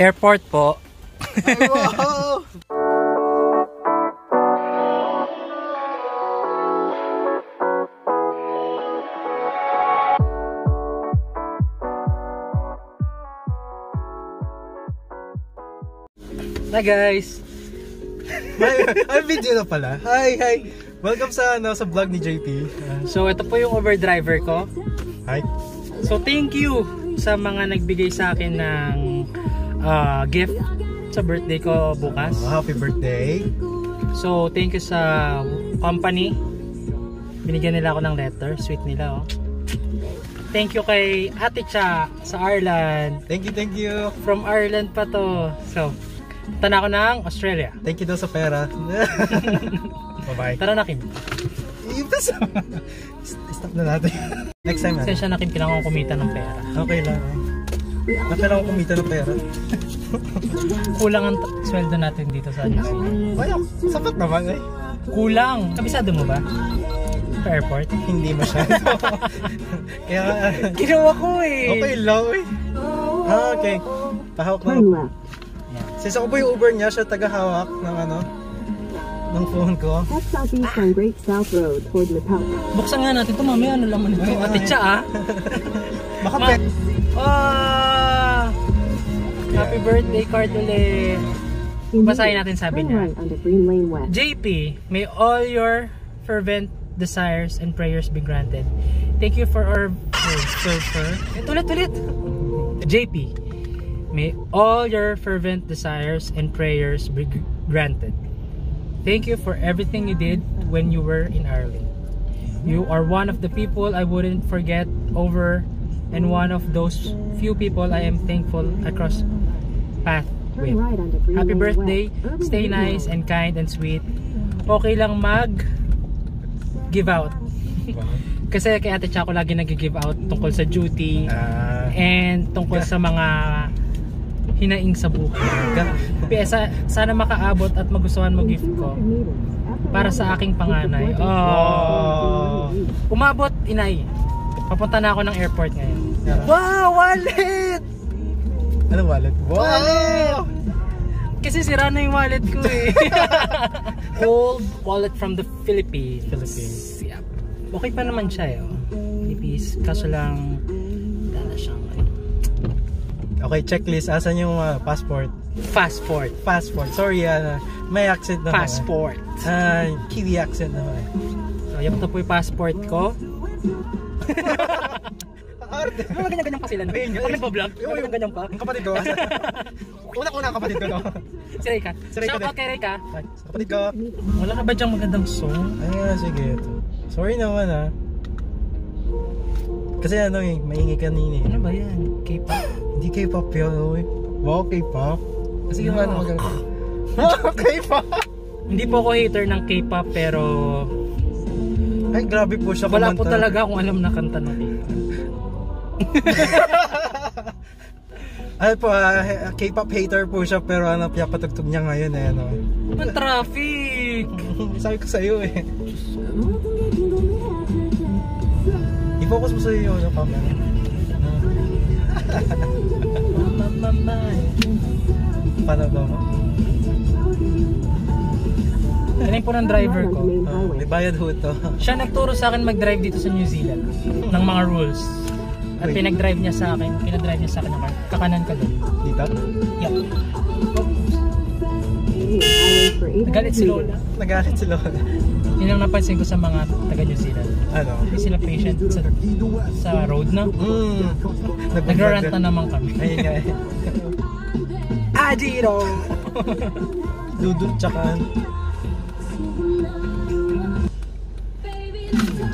Airport po. Ay, wow! Hi guys! Ay, video na pala. Hi! Welcome sa vlog ni JP. So ito po yung Uber driver ko. Hi. So thank you sa mga nagbigay sa akin ng gift sa birthday ko bukas. Happy birthday. So thank you sa company. Binigyan nila ako ng letter. Sweet nila oh. Thank you kay Ate Cha sa Ireland. Thank you. From Ireland pa to. So punta na ako ng Australia. Thank you daw sa pera. Bye-bye. Tara na Kim. Stop na natin. Next time na. Kasi siya na Kim, kailangan ko kumita ng pera. Okay lang. Kailangan ko kumita ng pera. Kulang ang sweldo natin dito sa New Zealand. Wala, sapat naman eh. Kulang. Kabisado mo ba? Sa airport? Hindi masyado. Kaya Ginawa ko eh. okay lang eh. Okay. Pahawak na. Since ako po yung Uber niya, siya tagahawak ng ng phone ko. Head southeast on Great South Road toward Macau. Buksan nga natin ito, mamaya ano laman ito. Ate Cha ah. Makapit. Happy birthday card ulit. Basahin natin sabi niya. JP, may all your fervent desires and prayers be granted. Thank you for our ulit. JP, may all your fervent desires and prayers be granted. Thank you for everything you did when you were in Ireland. You are one of the people I wouldn't forget over, and one of those few people I am thankful across path with. Happy birthday, stay nice and kind and sweet. Okay lang give out. Kasi kay Ate Cha ko lagi nag-give out tungkol sa duty and tungkol sa mga hinaing sa buhay. Sana makaabot at magustuhan mo gift ko para sa aking panganay. Umabot, inay. Papunta na ako ng airport ngayon. Wow, wallet! Ano wallet? Wow! Kasi sira na yung wallet ko eh. Old wallet from the Philippines. Yeah. Okay pa naman siya eh. Philippines. Kaso lang dala siyang okay, checklist. Asan yung passport? Passport. Sorry, may accent naman. Passport. Kiwi accent naman. So, yan po yung passport ko. Ganyan-ganyan pa sila. Pag nagpa-vlog, ganyan pa. Ang kapatid ko. Una-una ang kapatid ko. Si Reyka. Shout out kay Reyka. Sa kapatid ko. Wala ka ba dyang magandang song? Ay, sige. Sorry naman Kasi maingay kanina eh. Ano ba yan? K-pop? Hindi K-pop yun eh. Wow, K-pop. Kasi yung maganda. K-pop! Hindi po ako hater ng K-pop pero ay, grabe po siya wala po talaga akong alam na kanta ng K-pop. Ay po, K-pop hater po siya pero pinapatugtog niya ngayon eh. Ang traffic! Sabi ko sa'yo eh. I-focus mo sa'yo yung camera. Paano ba mo? Galing po ng driver ko. May bayad ho ito. Siya nagturo sa akin mag-drive dito sa New Zealand ng mga rules. At pinag-drive niya sa akin yung car. Kakanan ka doon. Dito? Yep. Nagalit si Lola. Yun ang napansin ko sa mga taga New Zealand. Ano? Hindi sila patient sa road na. Nagrarant na naman kami. Ayun nga eh. Adiro! Dudut tsaka.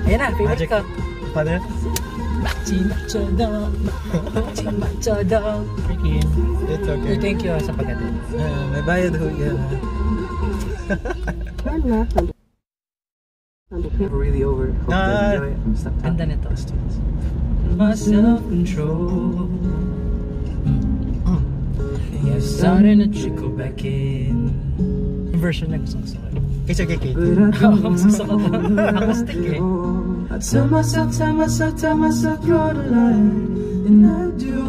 Ayan na, favorite ko. Paano yun? Machada. Freaking. It's okay. Thank you sa pag-attend. May bayad ho yan. Really over. Hope you enjoy it. Ganda nito. My self-control. You're starting to trickle back in. Yung version na gusto ko. Kaysa kay Kate. Oo, gusto ko. Acoustic eh. I tell myself, draw the line. And I do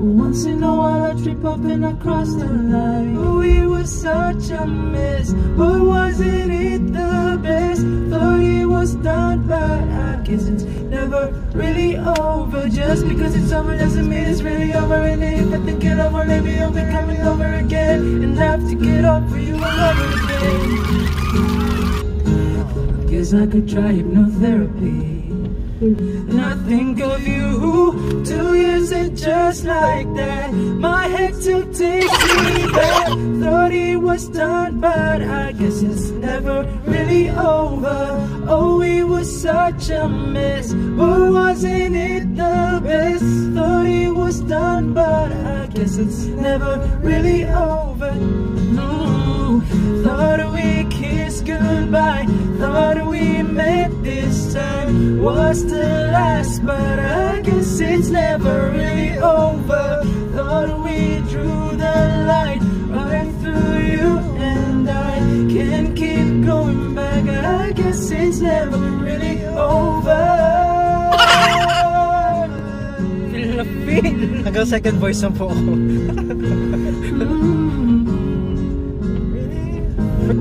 Once in a while I trip up and I cross the line. Oh, it was such a mess, but wasn't it the best? Thought it was done, but I guess it's never really over. Just because it's over doesn't mean it's really over. And if I think it over, maybe I'll be coming over again and have to get up for you all over again. Guess I could try hypnotherapy. And I think of you 2 years and just like that my head still takes me back. Thought it was done, but I guess it's never really over. Oh, it was such a mess, but wasn't it the best? Thought it was done, but I guess it's never really over. No, thought we kissed goodbye, thought we met this time was the last, but I guess it's never really over. Thought we drew the line right through you and I can't keep going back. I guess it's never really over. Feel na feel. Hanggang second voice na po ako.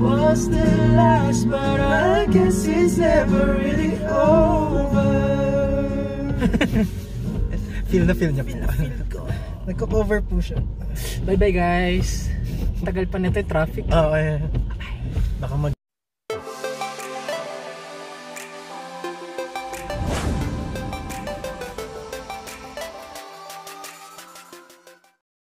Was the last, but I guess it's never really over. Feel na feel niya po. Nagko-cover po siya. Bye bye guys. Tagal pa nito yung traffic. Oo, baka mag